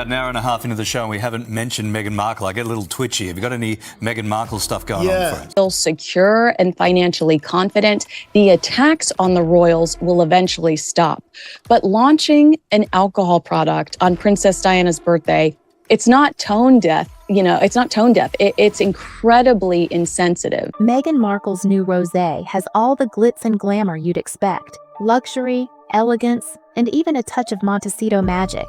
An hour and a half into the show and we haven't mentioned Meghan Markle. I get a little twitchy. Have you got any Meghan Markle stuff going on, friend? Feel secure and financially confident, the attacks on the royals will eventually stop. But launching an alcohol product on Princess Diana's birthday, it's not tone deaf. It's not tone deaf. It's incredibly insensitive. Meghan Markle's new rosé has all the glitz and glamour you'd expect. Luxury, elegance, and even a touch of Montecito magic.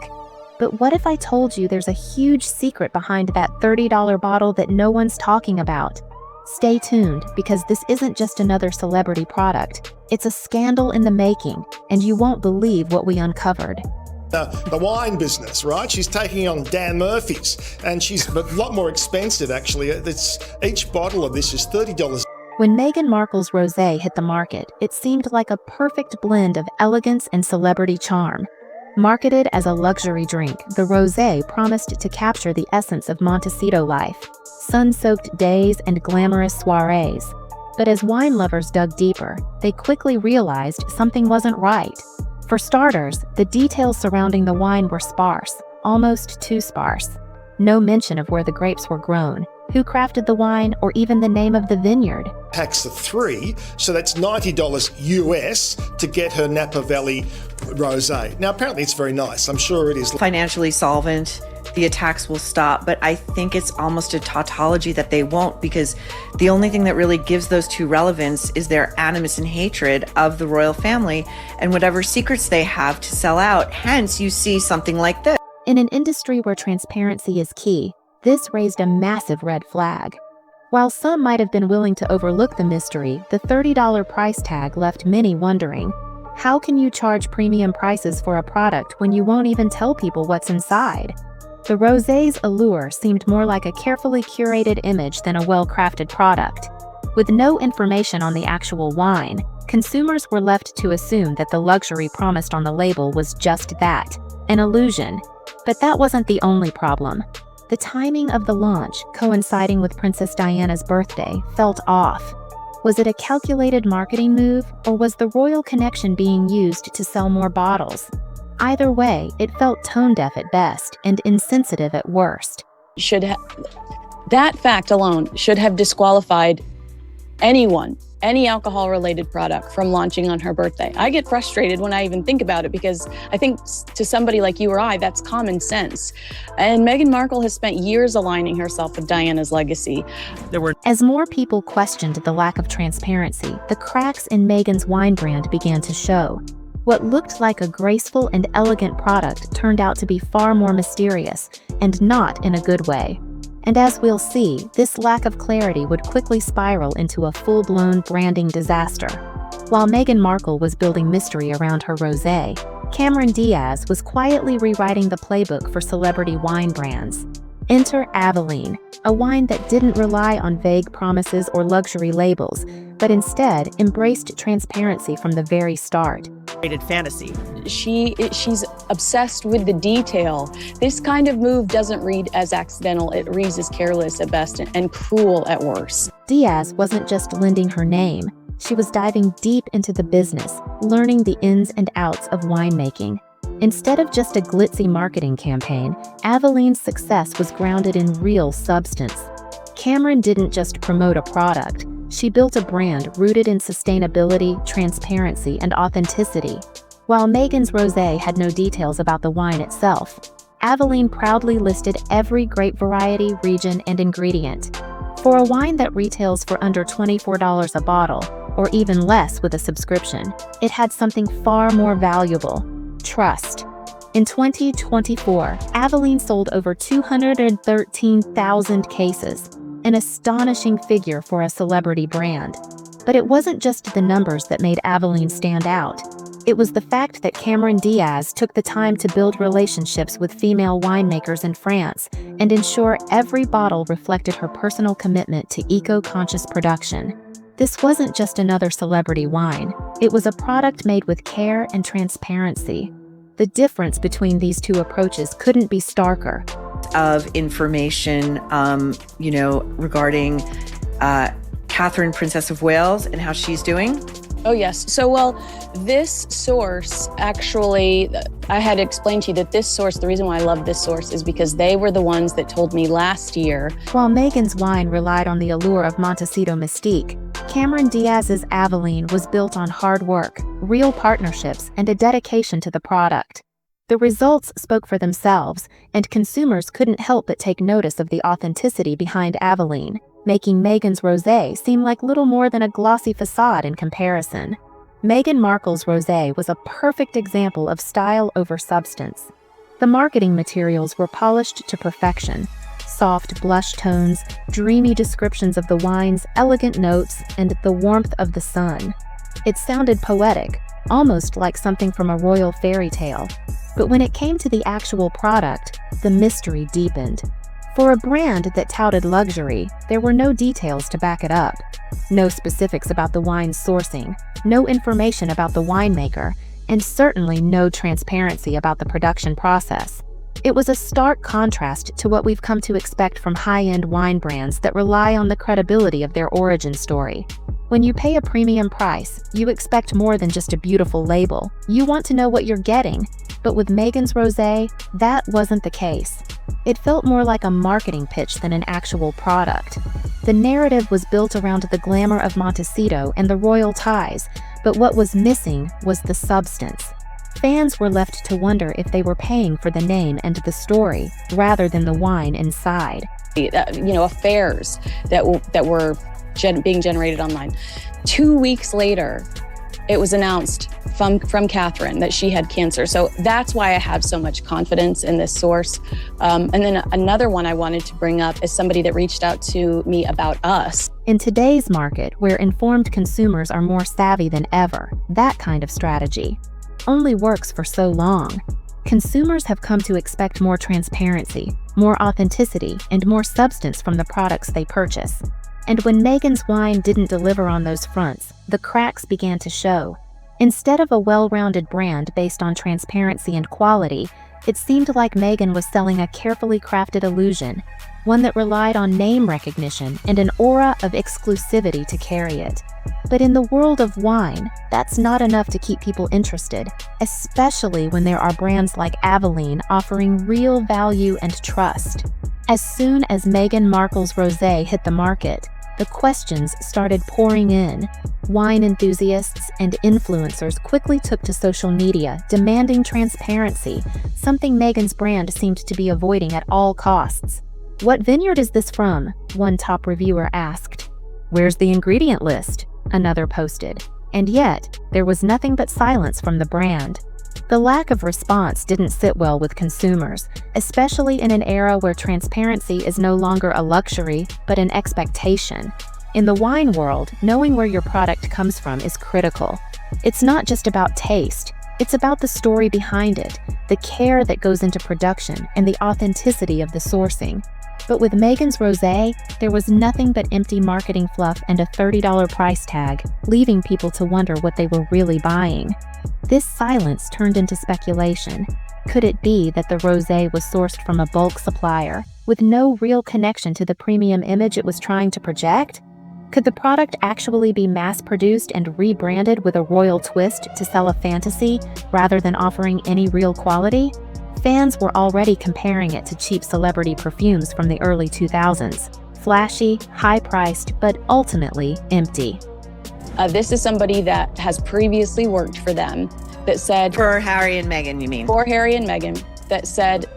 But what if I told you there's a huge secret behind that $30 bottle that no one's talking about? Stay tuned, because this isn't just another celebrity product. It's a scandal in the making, and you won't believe what we uncovered. The wine business, right? She's taking on Dan Murphy's, and she's a lot more expensive, actually. Each bottle of this is $30. When Meghan Markle's rosé hit the market, it seemed like a perfect blend of elegance and celebrity charm. Marketed as a luxury drink, the rosé promised to capture the essence of Montecito life, sun-soaked days and glamorous soirées. But as wine lovers dug deeper, they quickly realized something wasn't right. For starters, the details surrounding the wine were sparse, almost too sparse. No mention of where the grapes were grown, who crafted the wine, or even the name of the vineyard. Packs of 3, so that's $90 US to get her Napa Valley rosé. Now, apparently it's very nice. I'm sure it is. Financially solvent, the attacks will stop, but I think it's almost a tautology that they won't, because the only thing that really gives those two relevance is their animus and hatred of the royal family and whatever secrets they have to sell out. Hence, you see something like this. In an industry where transparency is key, this raised a massive red flag. While some might have been willing to overlook the mystery, the $30 price tag left many wondering, how can you charge premium prices for a product when you won't even tell people what's inside? The rosé's allure seemed more like a carefully curated image than a well-crafted product. With no information on the actual wine, consumers were left to assume that the luxury promised on the label was just that, an illusion. But that wasn't the only problem. The timing of the launch, coinciding with Princess Diana's birthday, felt off. Was it a calculated marketing move, or was the royal connection being used to sell more bottles? Either way, it felt tone-deaf at best and insensitive at worst. That fact alone should have disqualified anyone, any alcohol-related product, from launching on her birthday. I get frustrated when I even think about it, because I think to somebody like you or I, that's common sense. And Meghan Markle has spent years aligning herself with Diana's legacy. As more people questioned the lack of transparency, the cracks in Meghan's wine brand began to show. What looked like a graceful and elegant product turned out to be far more mysterious, and not in a good way. And as we'll see, this lack of clarity would quickly spiral into a full-blown branding disaster. While Meghan Markle was building mystery around her rosé, Cameron Diaz was quietly rewriting the playbook for celebrity wine brands. Enter Avalene, a wine that didn't rely on vague promises or luxury labels, but instead embraced transparency from the very start. Fantasy. She's obsessed with the detail. This kind of move doesn't read as accidental, it reads as careless at best and cruel at worst. Diaz wasn't just lending her name, she was diving deep into the business, learning the ins and outs of winemaking. Instead of just a glitzy marketing campaign, Avalene's success was grounded in real substance. Cameron didn't just promote a product, she built a brand rooted in sustainability, transparency, and authenticity. While Meghan's rosé had no details about the wine itself, Avalene proudly listed every grape variety, region, and ingredient. For a wine that retails for under $24 a bottle, or even less with a subscription, it had something far more valuable: trust. In 2024, Avalene sold over 213,000 cases, an astonishing figure for a celebrity brand. But it wasn't just the numbers that made Avalene stand out. It was the fact that Cameron Diaz took the time to build relationships with female winemakers in France and ensure every bottle reflected her personal commitment to eco-conscious production. This wasn't just another celebrity wine. It was a product made with care and transparency. The difference between these two approaches couldn't be starker. Of information, regarding Catherine, Princess of Wales, and how she's doing. Oh, yes. So, well, this source actually, I had explained to you that this source, the reason why I love this source is because they were the ones that told me last year. While Meghan's wine relied on the allure of Montecito mystique, Cameron Diaz's Avalene was built on hard work, real partnerships, and a dedication to the product. The results spoke for themselves, and consumers couldn't help but take notice of the authenticity behind Avalene, making Meghan's rosé seem like little more than a glossy facade in comparison. Meghan Markle's rosé was a perfect example of style over substance. The marketing materials were polished to perfection. Soft blush tones, dreamy descriptions of the wine's elegant notes, and the warmth of the sun. It sounded poetic, almost like something from a royal fairy tale. But when it came to the actual product, the mystery deepened. For a brand that touted luxury, there were no details to back it up. No specifics about the wine's sourcing, no information about the winemaker, and certainly no transparency about the production process. It was a stark contrast to what we've come to expect from high-end wine brands that rely on the credibility of their origin story. When you pay a premium price, you expect more than just a beautiful label. You want to know what you're getting. But with Meghan's rosé, that wasn't the case. It felt more like a marketing pitch than an actual product. The narrative was built around the glamour of Montecito and the royal ties, but what was missing was the substance. Fans were left to wonder if they were paying for the name and the story, rather than the wine inside. Affairs that were being generated online. 2 weeks later, it was announced from Catherine that she had cancer. So that's why I have so much confidence in this source. And then another one I wanted to bring up is somebody that reached out to me about us. In today's market, where informed consumers are more savvy than ever, that kind of strategy only works for so long. Consumers have come to expect more transparency, more authenticity, and more substance from the products they purchase. And when Meghan's wine didn't deliver on those fronts, the cracks began to show. Instead of a well-rounded brand based on transparency and quality, it seemed like Meghan was selling a carefully crafted illusion, one that relied on name recognition and an aura of exclusivity to carry it. But in the world of wine, that's not enough to keep people interested, especially when there are brands like Avalene offering real value and trust. As soon as Meghan Markle's rosé hit the market, the questions started pouring in. Wine enthusiasts and influencers quickly took to social media, demanding transparency, something Meghan's brand seemed to be avoiding at all costs. "What vineyard is this from?" one top reviewer asked. "Where's the ingredient list?" another posted. And yet, there was nothing but silence from the brand. The lack of response didn't sit well with consumers, especially in an era where transparency is no longer a luxury, but an expectation. In the wine world, knowing where your product comes from is critical. It's not just about taste, it's about the story behind it, the care that goes into production, and the authenticity of the sourcing. But with Meghan's rosé, there was nothing but empty marketing fluff and a $30 price tag, leaving people to wonder what they were really buying. This silence turned into speculation. Could it be that the rosé was sourced from a bulk supplier, with no real connection to the premium image it was trying to project? Could the product actually be mass-produced and rebranded with a royal twist to sell a fantasy, rather than offering any real quality? Fans were already comparing it to cheap celebrity perfumes from the early 2000s. Flashy, high-priced, but ultimately empty. This is somebody that has previously worked for them that said... For Harry and Meghan, you mean? For Harry and Meghan, that said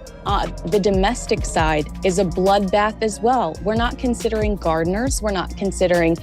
the domestic side is a bloodbath as well. We're not considering gardeners. We're not considering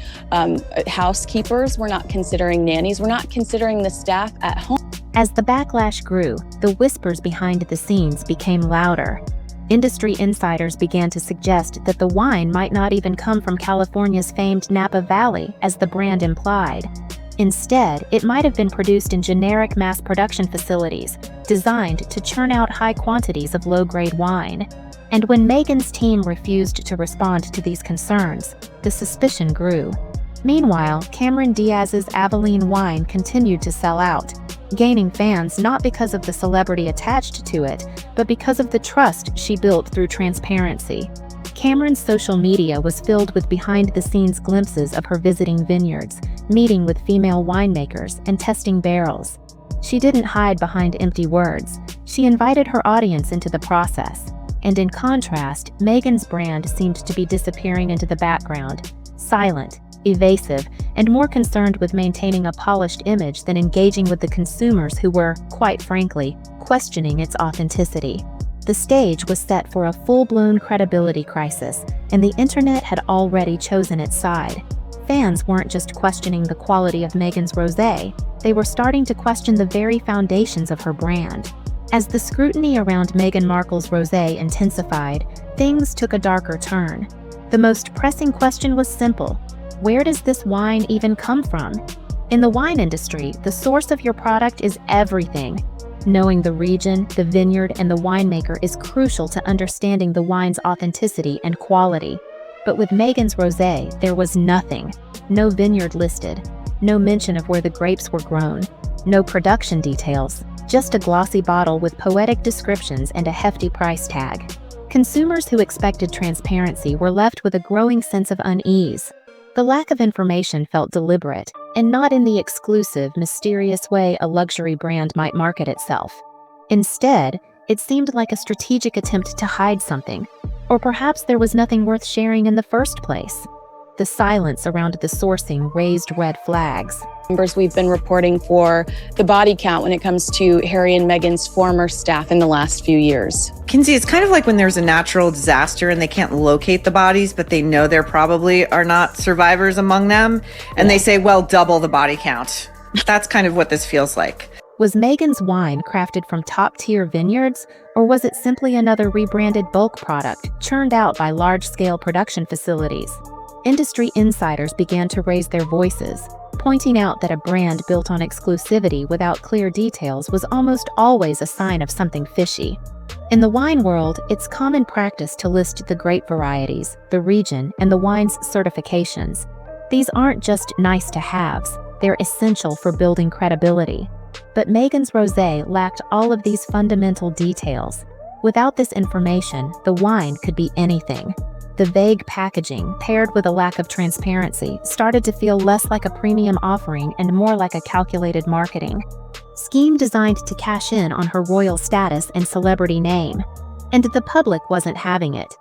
housekeepers. We're not considering nannies. We're not considering the staff at home. As the backlash grew, the whispers behind the scenes became louder. Industry insiders began to suggest that the wine might not even come from California's famed Napa Valley, as the brand implied. Instead, it might have been produced in generic mass production facilities, designed to churn out high quantities of low-grade wine. And when Meghan's team refused to respond to these concerns, the suspicion grew. Meanwhile, Cameron Diaz's Avalene wine continued to sell out, gaining fans not because of the celebrity attached to it, but because of the trust she built through transparency. Cameron's social media was filled with behind-the-scenes glimpses of her visiting vineyards, meeting with female winemakers, and testing barrels. She didn't hide behind empty words. She invited her audience into the process. And in contrast, Meghan's brand seemed to be disappearing into the background, silent, evasive, and more concerned with maintaining a polished image than engaging with the consumers who were, quite frankly, questioning its authenticity. The stage was set for a full-blown credibility crisis, and the internet had already chosen its side. Fans weren't just questioning the quality of Meghan's rosé, they were starting to question the very foundations of her brand. As the scrutiny around Meghan Markle's rosé intensified, things took a darker turn. The most pressing question was simple: where does this wine even come from? In the wine industry, the source of your product is everything. Knowing the region, the vineyard, and the winemaker is crucial to understanding the wine's authenticity and quality. But with Meghan's rosé, there was nothing. No vineyard listed. No mention of where the grapes were grown. No production details. Just a glossy bottle with poetic descriptions and a hefty price tag. Consumers who expected transparency were left with a growing sense of unease. The lack of information felt deliberate, and not in the exclusive, mysterious way a luxury brand might market itself. Instead, it seemed like a strategic attempt to hide something, or perhaps there was nothing worth sharing in the first place. The silence around the sourcing raised red flags. We've been reporting for the body count when it comes to Harry and Meghan's former staff in the last few years. Kinsey, it's kind of like when there's a natural disaster and they can't locate the bodies, but they know there probably are not survivors among them. And they say, well, double the body count. That's kind of what this feels like. Was Meghan's wine crafted from top-tier vineyards, or was it simply another rebranded bulk product churned out by large-scale production facilities? Industry insiders began to raise their voices, pointing out that a brand built on exclusivity without clear details was almost always a sign of something fishy. In the wine world, it's common practice to list the grape varieties, the region, and the wine's certifications. These aren't just nice-to-haves, they're essential for building credibility. But Meghan's rosé lacked all of these fundamental details. Without this information, the wine could be anything. The vague packaging, paired with a lack of transparency, started to feel less like a premium offering and more like a calculated marketing scheme designed to cash in on her royal status and celebrity name. And the public wasn't having it.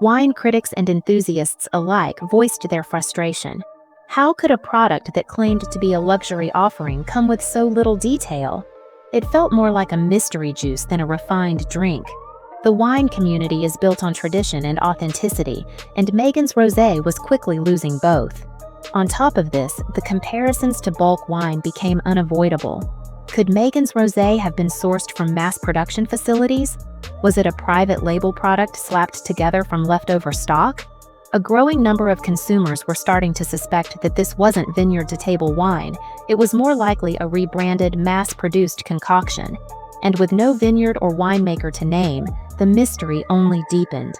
Wine critics and enthusiasts alike voiced their frustration. How could a product that claimed to be a luxury offering come with so little detail? It felt more like a mystery juice than a refined drink. The wine community is built on tradition and authenticity, and Meghan's rosé was quickly losing both. On top of this, the comparisons to bulk wine became unavoidable. Could Meghan's rosé have been sourced from mass production facilities? Was it a private label product slapped together from leftover stock? A growing number of consumers were starting to suspect that this wasn't vineyard-to-table wine. It was more likely a rebranded, mass-produced concoction. And with no vineyard or winemaker to name, the mystery only deepened.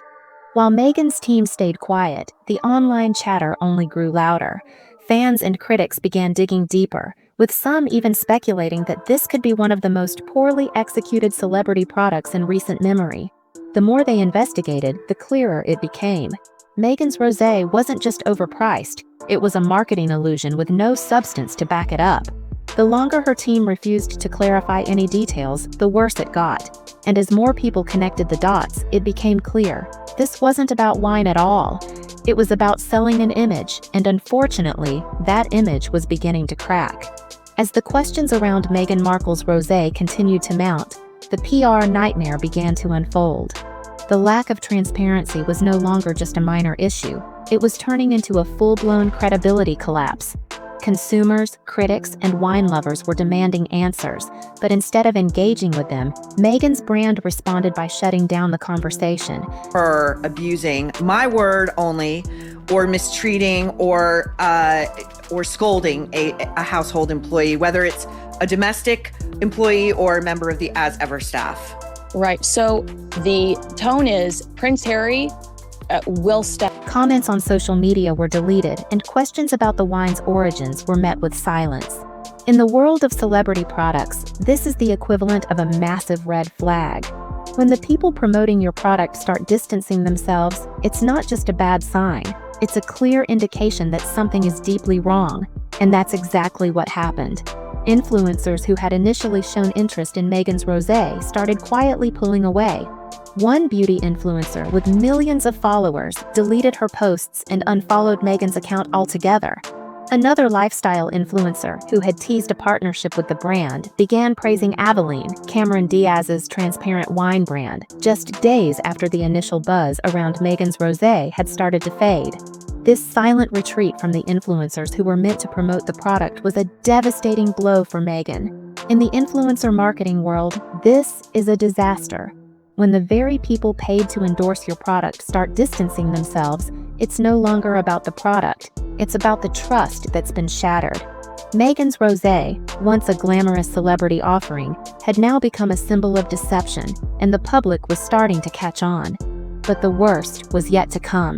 While Meghan's team stayed quiet, the online chatter only grew louder. Fans and critics began digging deeper, with some even speculating that this could be one of the most poorly executed celebrity products in recent memory. The more they investigated, the clearer it became. Meghan's rosé wasn't just overpriced, it was a marketing illusion with no substance to back it up. The longer her team refused to clarify any details, the worse it got. And as more people connected the dots, it became clear. This wasn't about wine at all. It was about selling an image, and unfortunately, that image was beginning to crack. As the questions around Meghan Markle's rosé continued to mount, the PR nightmare began to unfold. The lack of transparency was no longer just a minor issue. It was turning into a full-blown credibility collapse. Consumers, critics, and wine lovers were demanding answers, but instead of engaging with them, Meghan's brand responded by shutting down the conversation. For abusing my word only, or mistreating, or scolding a household employee, whether it's a domestic employee or a member of the As Ever staff. Right. So the tone is Prince Harry will step. Comments on social media were deleted, and questions about the wine's origins were met with silence. In the world of celebrity products, this is the equivalent of a massive red flag. When the people promoting your product start distancing themselves, it's not just a bad sign. It's a clear indication that something is deeply wrong, and that's exactly what happened. Influencers who had initially shown interest in Meghan's rosé started quietly pulling away. One beauty influencer with millions of followers deleted her posts and unfollowed Meghan's account altogether. Another lifestyle influencer, who had teased a partnership with the brand, began praising Avalene, Cameron Diaz's transparent wine brand, just days after the initial buzz around Meghan's rosé had started to fade. This silent retreat from the influencers who were meant to promote the product was a devastating blow for Meghan. In the influencer marketing world, this is a disaster. When the very people paid to endorse your product start distancing themselves, it's no longer about the product, it's about the trust that's been shattered. Meghan's rosé, once a glamorous celebrity offering, had now become a symbol of deception, and the public was starting to catch on. But the worst was yet to come.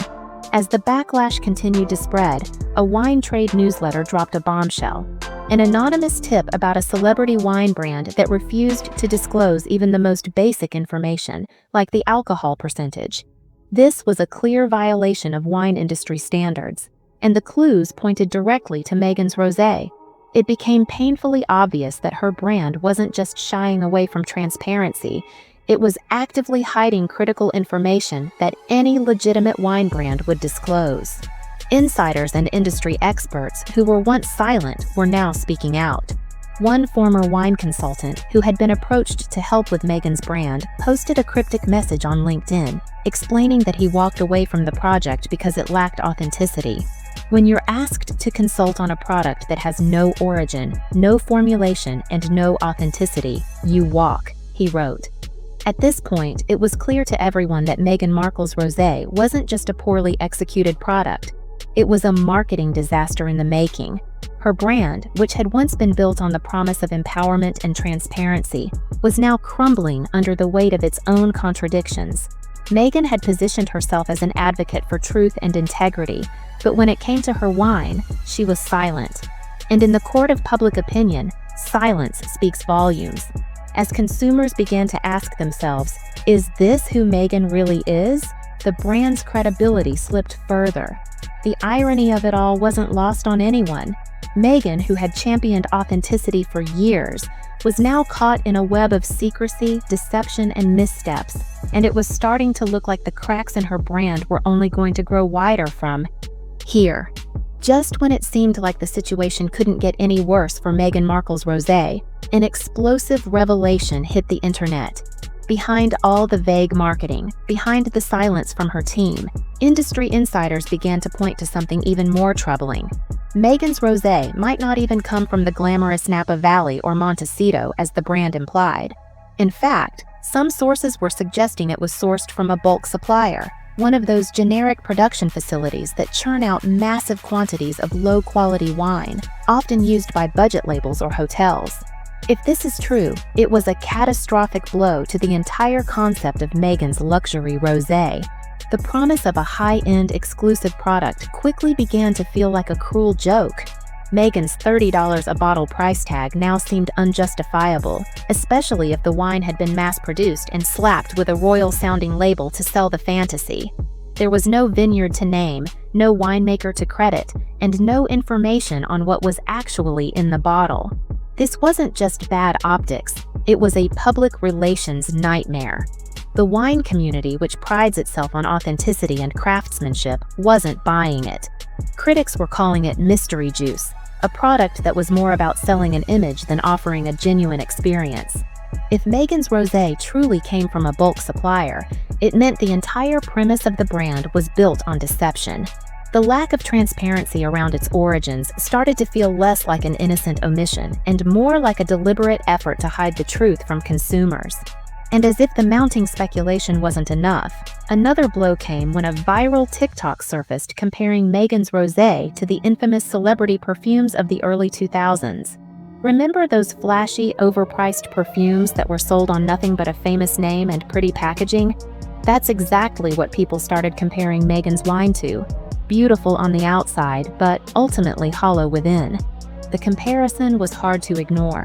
As the backlash continued to spread, a wine trade newsletter dropped a bombshell. An anonymous tip about a celebrity wine brand that refused to disclose even the most basic information, like the alcohol percentage. This was a clear violation of wine industry standards, and the clues pointed directly to Meghan's rosé. It became painfully obvious that her brand wasn't just shying away from transparency, it was actively hiding critical information that any legitimate wine brand would disclose. Insiders and industry experts who were once silent were now speaking out. One former wine consultant who had been approached to help with Meghan's brand posted a cryptic message on LinkedIn, explaining that he walked away from the project because it lacked authenticity. When you're asked to consult on a product that has no origin, no formulation, and no authenticity, you walk, he wrote. At this point, it was clear to everyone that Meghan Markle's rosé wasn't just a poorly executed product. It was a marketing disaster in the making. Her brand, which had once been built on the promise of empowerment and transparency, was now crumbling under the weight of its own contradictions. Meghan had positioned herself as an advocate for truth and integrity, but when it came to her wine, she was silent. And in the court of public opinion, silence speaks volumes. As consumers began to ask themselves, is this who Meghan really is? The brand's credibility slipped further. The irony of it all wasn't lost on anyone. Meghan, who had championed authenticity for years, was now caught in a web of secrecy, deception, and missteps, and it was starting to look like the cracks in her brand were only going to grow wider from here. Just when it seemed like the situation couldn't get any worse for Meghan Markle's rosé, an explosive revelation hit the internet. Behind all the vague marketing, behind the silence from her team, industry insiders began to point to something even more troubling. Meghan's rosé might not even come from the glamorous Napa Valley or Montecito as the brand implied. In fact, some sources were suggesting it was sourced from a bulk supplier, one of those generic production facilities that churn out massive quantities of low-quality wine, often used by budget labels or hotels. If this is true, it was a catastrophic blow to the entire concept of Meghan's luxury rosé. The promise of a high-end exclusive product quickly began to feel like a cruel joke. Meghan's $30 a bottle price tag now seemed unjustifiable, especially if the wine had been mass-produced and slapped with a royal-sounding label to sell the fantasy. There was no vineyard to name, no winemaker to credit, and no information on what was actually in the bottle. This wasn't just bad optics, it was a public relations nightmare. The wine community, which prides itself on authenticity and craftsmanship, wasn't buying it. Critics were calling it mystery juice, a product that was more about selling an image than offering a genuine experience. If Meghan's rosé truly came from a bulk supplier, it meant the entire premise of the brand was built on deception. The lack of transparency around its origins started to feel less like an innocent omission and more like a deliberate effort to hide the truth from consumers. And as if the mounting speculation wasn't enough, another blow came when a viral TikTok surfaced comparing Meghan's rosé to the infamous celebrity perfumes of the early 2000s. Remember those flashy, overpriced perfumes that were sold on nothing but a famous name and pretty packaging? That's exactly what people started comparing Meghan's wine to. Beautiful on the outside, but ultimately hollow within. The comparison was hard to ignore.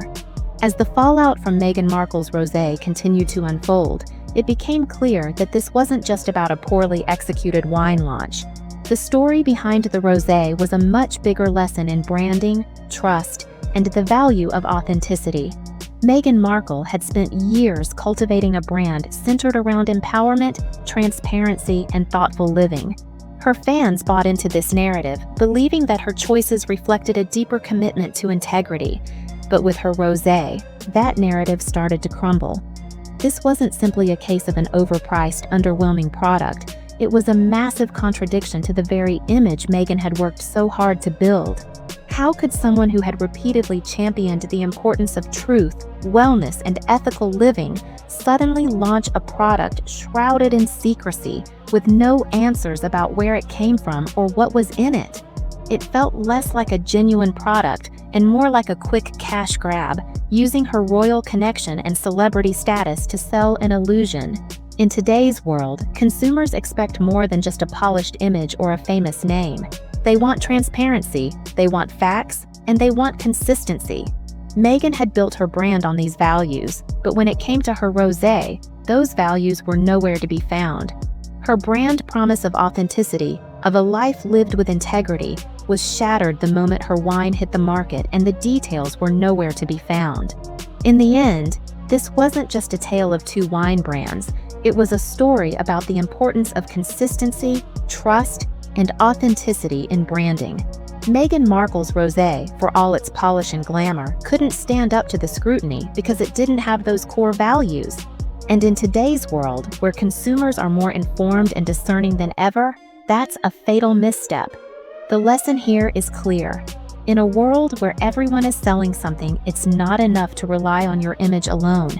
As the fallout from Meghan Markle's rosé continued to unfold, it became clear that this wasn't just about a poorly executed wine launch. The story behind the rosé was a much bigger lesson in branding, trust, and the value of authenticity. Meghan Markle had spent years cultivating a brand centered around empowerment, transparency, and thoughtful living. Her fans bought into this narrative, believing that her choices reflected a deeper commitment to integrity. But with her rosé, that narrative started to crumble. This wasn't simply a case of an overpriced, underwhelming product. It was a massive contradiction to the very image Meghan had worked so hard to build. How could someone who had repeatedly championed the importance of truth, wellness, and ethical living suddenly launch a product shrouded in secrecy with no answers about where it came from or what was in it? It felt less like a genuine product and more like a quick cash grab, using her royal connection and celebrity status to sell an illusion. In today's world, consumers expect more than just a polished image or a famous name. They want transparency, they want facts, and they want consistency. Meghan had built her brand on these values, but when it came to her rosé, those values were nowhere to be found. Her brand promise of authenticity, of a life lived with integrity, was shattered the moment her wine hit the market and the details were nowhere to be found. In the end, this wasn't just a tale of two wine brands. It was a story about the importance of consistency, trust, and authenticity in branding. Meghan Markle's rosé, for all its polish and glamour, couldn't stand up to the scrutiny because it didn't have those core values. And in today's world, where consumers are more informed and discerning than ever, that's a fatal misstep. The lesson here is clear. In a world where everyone is selling something, it's not enough to rely on your image alone.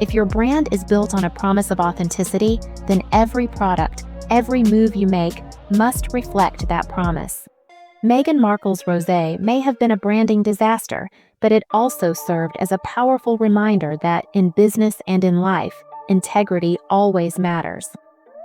If your brand is built on a promise of authenticity, then every product, every move you make, must reflect that promise. Meghan Markle's rosé may have been a branding disaster, but it also served as a powerful reminder that, in business and in life, integrity always matters.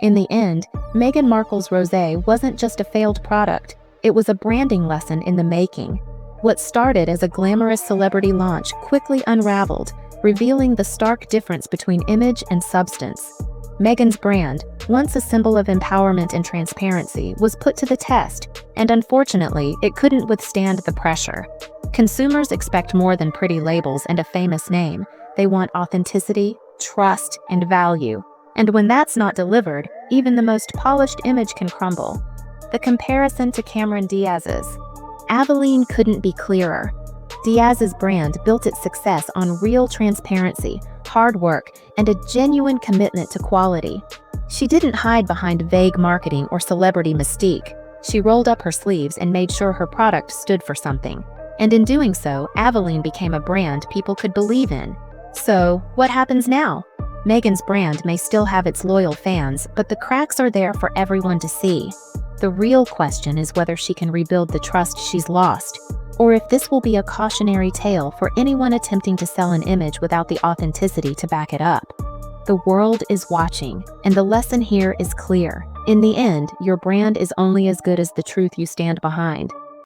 In the end, Meghan Markle's rosé wasn't just a failed product, it was a branding lesson in the making. What started as a glamorous celebrity launch quickly unraveled, revealing the stark difference between image and substance. Meghan's brand, once a symbol of empowerment and transparency, was put to the test, and unfortunately, it couldn't withstand the pressure. Consumers expect more than pretty labels and a famous name. They want authenticity, trust, and value. And when that's not delivered, even the most polished image can crumble. The comparison to Cameron Diaz's Avalene couldn't be clearer. Diaz's brand built its success on real transparency, hard work, and a genuine commitment to quality. She didn't hide behind vague marketing or celebrity mystique. She rolled up her sleeves and made sure her product stood for something. And in doing so, Avalene became a brand people could believe in. So, what happens now? Meghan's brand may still have its loyal fans, but the cracks are there for everyone to see. The real question is whether she can rebuild the trust she's lost, or if this will be a cautionary tale for anyone attempting to sell an image without the authenticity to back it up. The world is watching, and the lesson here is clear. In the end, your brand is only as good as the truth you stand behind.